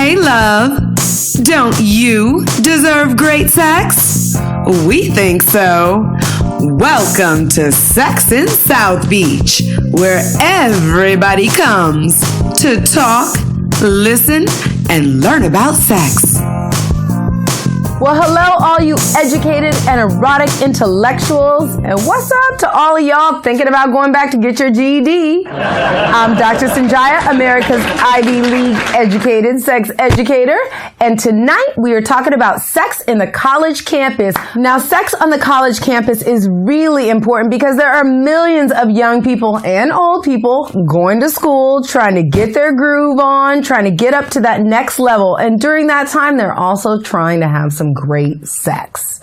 Hey, love. Don't you deserve great sex? We think so. Welcome to Sex in South Beach, where everybody comes to talk, listen, and learn about sex. Well, hello, all you educated and erotic intellectuals. And what's up to all of y'all thinking about going back to get your GED? I'm Dr. Sonjia, America's Ivy League educated sex educator. And tonight we are talking about sex in the college campus. Now, sex on the college campus is really important because there are millions of young people and old people going to school, trying to get their groove on, trying to get up to that next level. And during that time, they're also trying to have some great sex.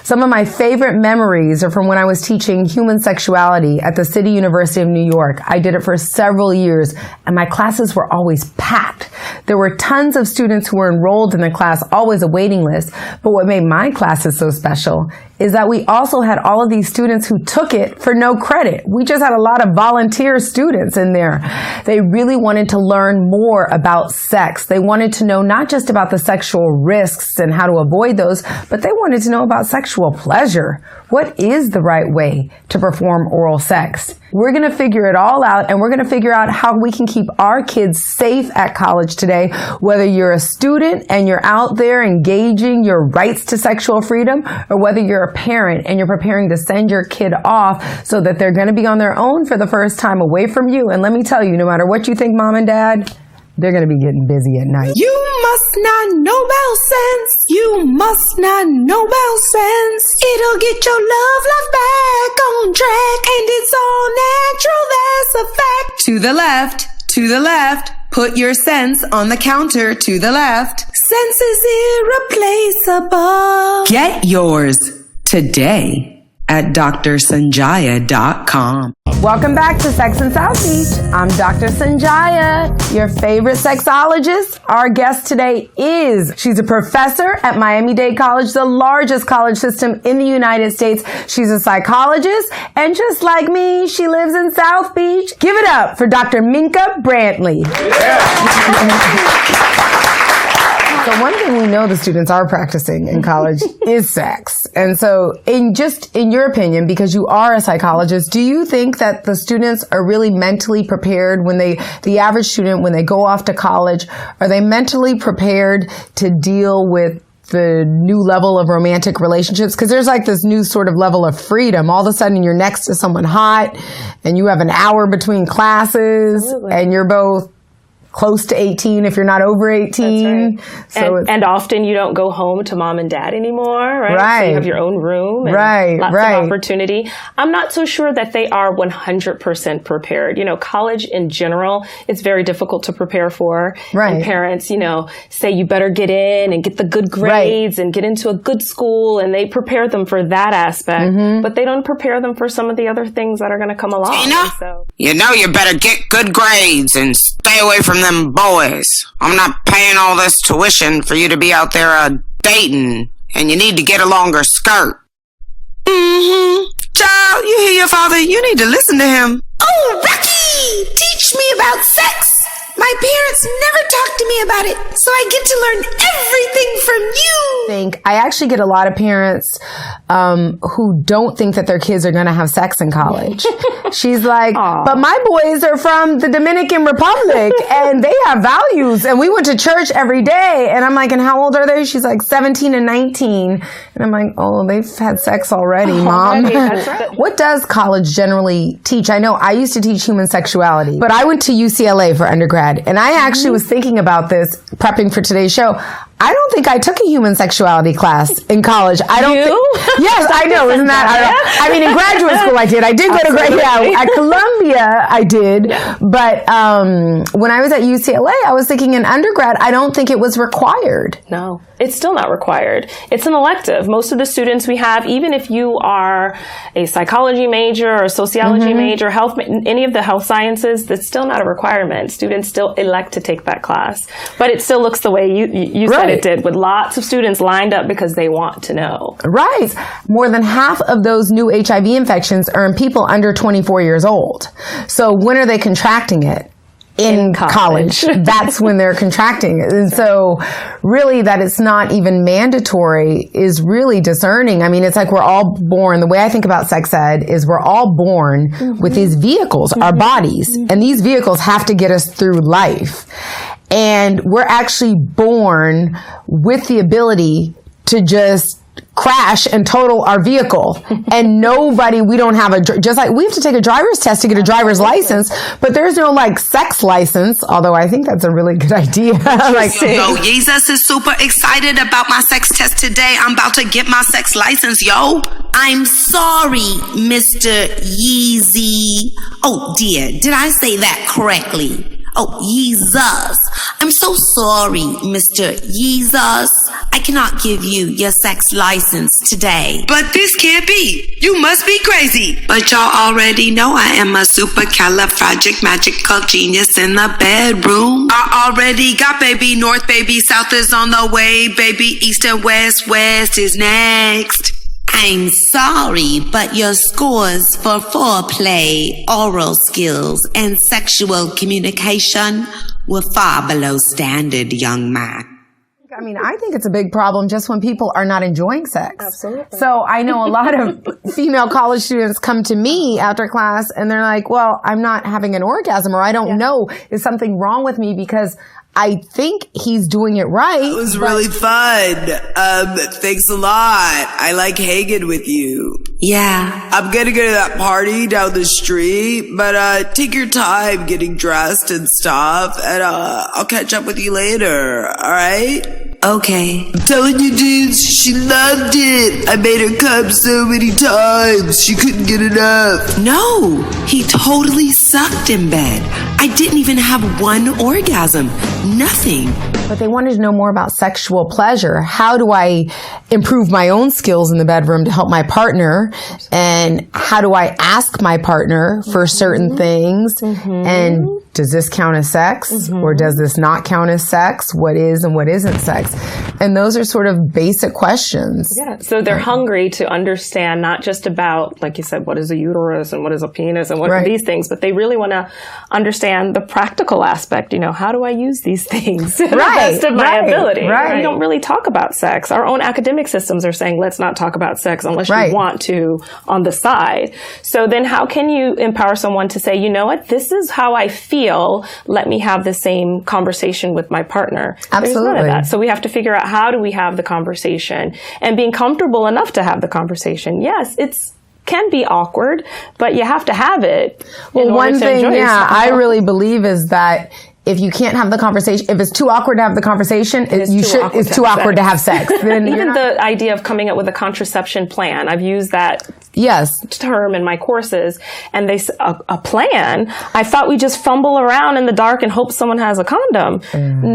Some of my favorite memories are from when I was teaching human sexuality at the City University of New York. I did it for several years, and my classes were always packed. There were tons of students who were enrolled in the class, always a waiting list. But what made my classes so special is that we also had all of these students who took it for no credit. We just had a lot of volunteer students in there. They really wanted to learn more about sex. They wanted to know not just about the sexual risks and how to avoid those, but they wanted to know about sexual pleasure. What is the right way to perform oral sex? We're going to figure it all out, and we're going to figure out how we can keep our kids safe at college today, whether you're a student and you're out there engaging your rights to sexual freedom, or whether you're a parent and you're preparing to send your kid off so that they're going to be on their own for the first time away from you. And let me tell you, no matter what you think, mom and dad, they're going to be getting busy at night. You must not know about sense. You must not know about sense. It'll get your love life back on track. And it's all natural, that's a fact. To the left, to the left. Put your sense on the counter to the left. Sense is irreplaceable. Get yours today at drsonjia.com. Welcome back to Sex in South Beach. I'm Dr. Sonjia, your favorite sexologist. Our guest today she's a professor at Miami-Dade College, the largest college system in the United States. She's a psychologist, and just like me, she lives in South Beach. Give it up for Dr. Minka Brantley. Yeah. So one thing we know the students are practicing in college is sex. And so in your opinion, because you are a psychologist, do you think that the students are really mentally prepared the average student, when they go off to college, are they mentally prepared to deal with the new level of romantic relationships? Because there's like this new sort of level of freedom. All of a sudden you're next to someone hot and you have an hour between classes. Absolutely. And you're both close to 18 if you're not over 18. That's right. So and often you don't go home to mom and dad anymore, right? Right. So you have your own room and lots of opportunity. I'm not so sure that they are 100% prepared. You know, college in general is very difficult to prepare for. Right. And parents, say you better get in and get the good grades and get into a good school, and they prepare them for that aspect, but they don't prepare them for some of the other things that are going to come along. You better get good grades and stay away from them boys. I'm not paying all this tuition for you to be out there dating, and you need to get a longer skirt. Child, you hear your father. You need to listen to him. Oh, Rocky, teach me about sex. My parents never talked to me about it, so I get to learn everything from you. I actually get a lot of parents who don't think that their kids are going to have sex in college. She's like, but my boys are from the Dominican Republic and they have values, and we went to church every day. And I'm like, and how old are they? She's like 17 and 19. And I'm like, oh, they've had sex already, Mom. That's right. What does college generally teach? I know I used to teach human sexuality, but I went to UCLA for undergrad. And I actually was thinking about this, prepping for today's show. I don't think I took a human sexuality class in college. I don't. Yes, I know. Isn't that? I mean, in graduate school, I did. I did go to at Columbia. I did, but when I was at UCLA, I was thinking in undergrad. I don't think it was required. No, it's still not required. It's an elective. Most of the students we have, even if you are a psychology major or a sociology major, any of the health sciences, that's still not a requirement. Students still elect to take that class, but it still looks the way you said it did, with lots of students lined up because they want to know. Right. More than half of those new HIV infections are in people under 24 years old. So when are they contracting it? in college. That's when they're contracting. And so really that it's not even mandatory is really discerning. I mean, it's like we're all born, the way I think about sex ed is we're all born with these vehicles, our bodies, and these vehicles have to get us through life. And we're actually born with the ability to just crash and total our vehicle. And we don't have just like we have to take a driver's test to get a driver's license, but there's no like sex license, although I think that's a really good idea. Yo, Jesus is super excited about my sex test today. I'm about to get my sex license, yo. I'm sorry, Mr. Yeezy. Oh dear, did I say that correctly? Oh, Jesus. I'm so sorry, Mr. Jesus. I cannot give you your sex license today. But this can't be. You must be crazy. But y'all already know I am a supercalifragic-magical genius in the bedroom. I already got baby north, baby south is on the way, baby east and west, west is next. I'm sorry, but your scores for foreplay, oral skills, and sexual communication were far below standard, young man. I mean, I think it's a big problem just when people are not enjoying sex. Absolutely. So I know a lot of female college students come to me after class and they're like, well, I'm not having an orgasm, or I don't know, is something wrong with me because I think he's doing it right. It was really fun. Thanks a lot. I like hanging with you. Yeah. I'm gonna go to that party down the street, but take your time getting dressed and stuff, and I'll catch up with you later, alright? Okay. I'm telling you, dudes, she loved it. I made her come so many times. She couldn't get enough. No, he totally sucked in bed. I didn't even have one orgasm. Nothing. But they wanted to know more about sexual pleasure. How do I improve my own skills in the bedroom to help my partner? And how do I ask my partner for certain things? And does this count as sex? Or does this not count as sex? What is and what isn't sex? And those are sort of basic questions. Yeah. So they're hungry to understand not just about, like you said, what is a uterus and what is a penis and what are these things, but they really want to understand the practical aspect. You know, how do I use these things to the best of my ability? We don't really talk about sex. Our own academic systems are saying, let's not talk about sex unless you want to on the side. So then how can you empower someone to say, you know what, this is how I feel. Let me have the same conversation with my partner. Absolutely. There's none of that. So we have to figure out, how do we have the conversation and being comfortable enough to have the conversation. Yes, it's can be awkward, but you have to have it. Well, one thing, I really believe is that if you can't have the conversation, if it's too awkward to have the conversation, it's too awkward to have sex. Then even the idea of coming up with a contraception plan, I've used that term in my courses, and a plan. I thought we just fumble around in the dark and hope someone has a condom.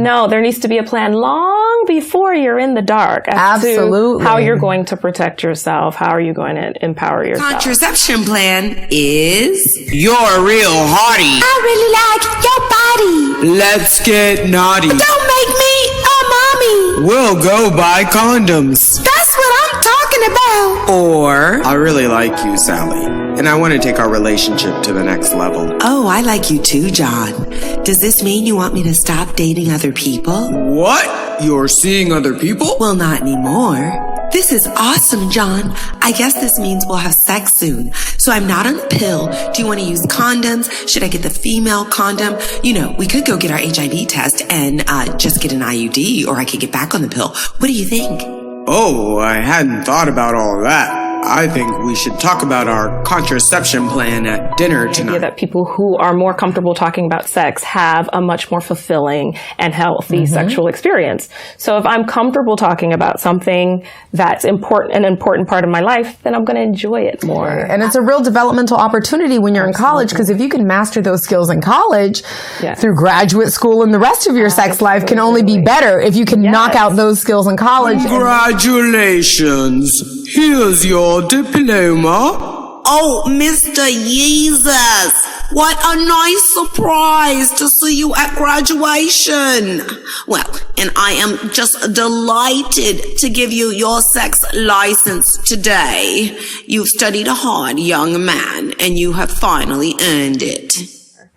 No, there needs to be a plan long before you're in the dark as to how you're going to protect yourself, how are you going to empower yourself. Contraception plan is you're a real hottie. I really like your body. Let's get naughty. Don't make me a mommy. We'll go buy condoms. That's what I'm talking about. Or, I really like you, Sally, and I want to take our relationship to the next level. Oh, I like you too, John. Does this mean you want me to stop dating other people? What? You're seeing other people? Well, not anymore. This is awesome, John. I guess this means we'll have sex soon. So I'm not on the pill. Do you want to use condoms? Should I get the female condom? You know, we could go get our HIV test and just get an IUD, or I could get back on the pill. What do you think? Oh, I hadn't thought about all of that. I think we should talk about our contraception plan at dinner tonight. That people who are more comfortable talking about sex have a much more fulfilling and healthy sexual experience. So if I'm comfortable talking about something that's an important part of my life, then I'm going to enjoy it more. And it's a real developmental opportunity when you're in college, because if you can master those skills in college, through graduate school and the rest of your sex life can only be better if you can knock out those skills in college. Congratulations. Here's your diploma. Oh, Mr. Jesus, what a nice surprise to see you at graduation. Well, and I am just delighted to give you your sex license today. You've studied hard, young man, and you have finally earned it.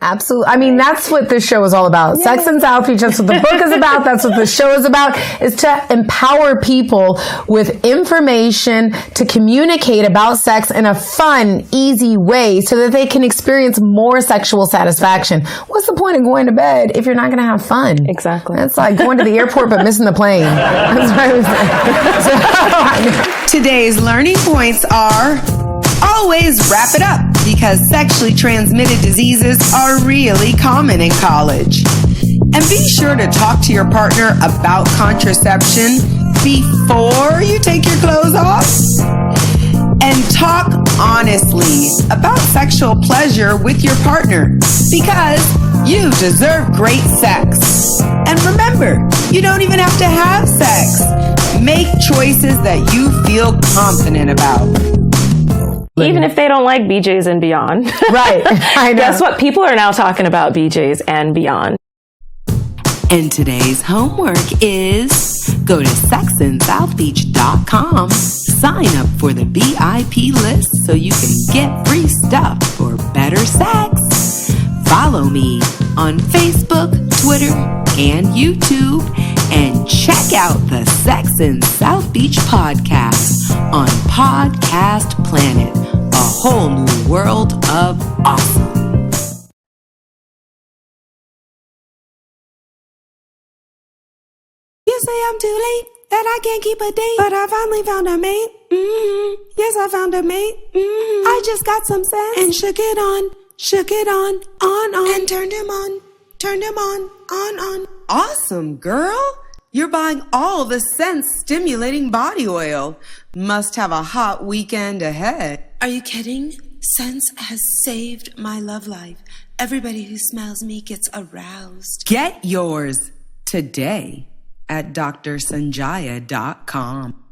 Absolutely. I mean, that's what this show is all about. Yeah. Sex in South Beach. That's what the book is about. That's what the show is about, is to empower people with information to communicate about sex in a fun, easy way so that they can experience more sexual satisfaction. What's the point of going to bed if you're not going to have fun? Exactly. That's like going to the airport but missing the plane. That's what I was saying. Today's learning points are: always wrap it up, because sexually transmitted diseases are really common in college. And be sure to talk to your partner about contraception before you take your clothes off. And talk honestly about sexual pleasure with your partner, because you deserve great sex. And remember, you don't even have to have sex. Make choices that you feel confident about. Even if they don't like BJ's and beyond. Right. I know. Guess what? People are now talking about BJ's and beyond. And today's homework is go to sexinsouthbeach.com, sign up for the VIP list so you can get free stuff for better sex. Follow me on Facebook, Twitter, and YouTube, and check out the Sex in South Beach podcast on Podcast Planet, a whole new world of awesome. You say I'm too late, that I can't keep a date, but I finally found a mate. Yes, I found a mate. I just got some sense and shook it on, and turned him on, on. Awesome, girl. You're buying all the sense-stimulating body oil. Must have a hot weekend ahead. Are you kidding? Sense has saved my love life. Everybody who smells me gets aroused. Get yours today at drsonjia.com.